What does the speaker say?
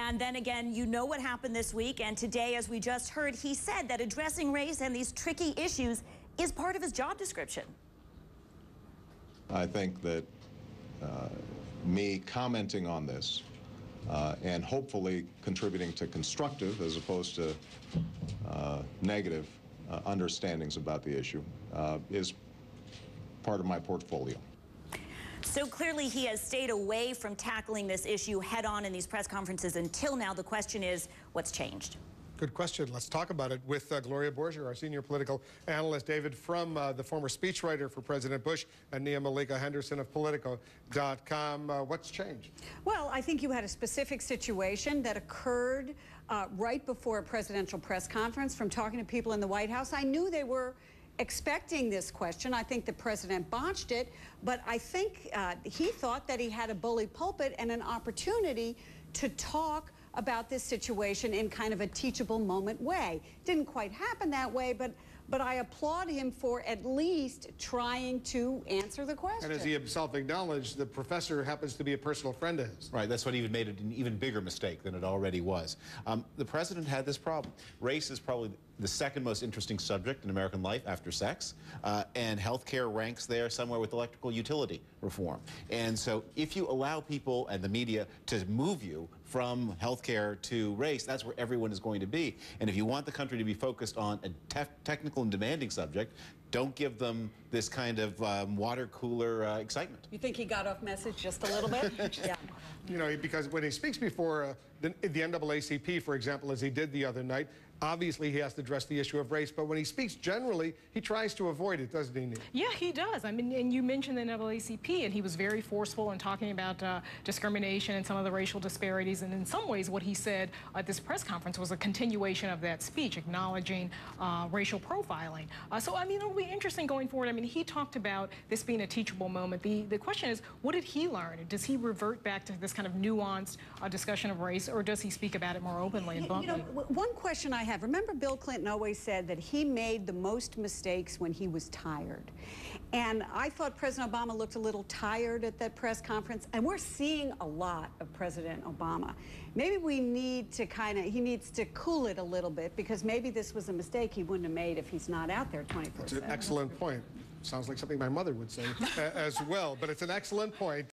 And then again, you know what happened this week. And today, as we just heard, he said that addressing race and these tricky issues is part of his job description. I think that me commenting on this and hopefully contributing to constructive as opposed to negative understandings about the issue is part of my portfolio. So clearly he has stayed away from tackling this issue head-on in these press conferences until now. The question is, what's changed? Good question. Let's talk about it with Gloria Borger, our senior political analyst, David Frum, the former speechwriter for President Bush, and Nia Malika Henderson of Politico.com. What's changed? Well, I think you had a specific situation that occurred right before a presidential press conference. From talking to people in the White House, I knew they were expecting this question. I think the president botched it, but I think he thought that he had a bully pulpit and an opportunity to talk about this situation in kind of a teachable moment way. Didn't quite happen that way, but I applaud him for at least trying to answer the question. And as he himself acknowledged, the professor happens to be a personal friend of his. Right, that's what even made it an even bigger mistake than it already was. The president had this problem. Race is probably the second most interesting subject in American life after sex, and healthcare ranks there somewhere with electrical utility reform. And so if you allow people and the media to move you from healthcare to race, that's where everyone is going to be. And if you want the country to be focused on a technical and demanding subject, don't give them this kind of water cooler excitement. You think he got off message just a little bit? Yeah. You know, because when he speaks before the NAACP, for example, as he did the other night, obviously he has to address the issue of race, but when he speaks generally, he tries to avoid it, doesn't he, Neil? Yeah, he does. I mean, and you mentioned the NAACP, and he was very forceful in talking about discrimination and some of the racial disparities, and in some ways what he said at this press conference was a continuation of that speech, acknowledging racial profiling. So, I mean, it'll be interesting going forward. I mean, he talked about this being a teachable moment. The question is, what did he learn? Does he revert back to this kind of nuanced discussion of race, or does he speak about it more openly and bluntly? You know, one question I have, remember Bill Clinton always said that he made the most mistakes when he was tired. And I thought President Obama looked a little tired at that press conference, and we're seeing a lot of President Obama. Maybe we need to he needs to cool it a little bit, because maybe this was a mistake he wouldn't have made if he's not out there 24/7. It's an excellent point. Sounds like something my mother would say as well, but it's an excellent point.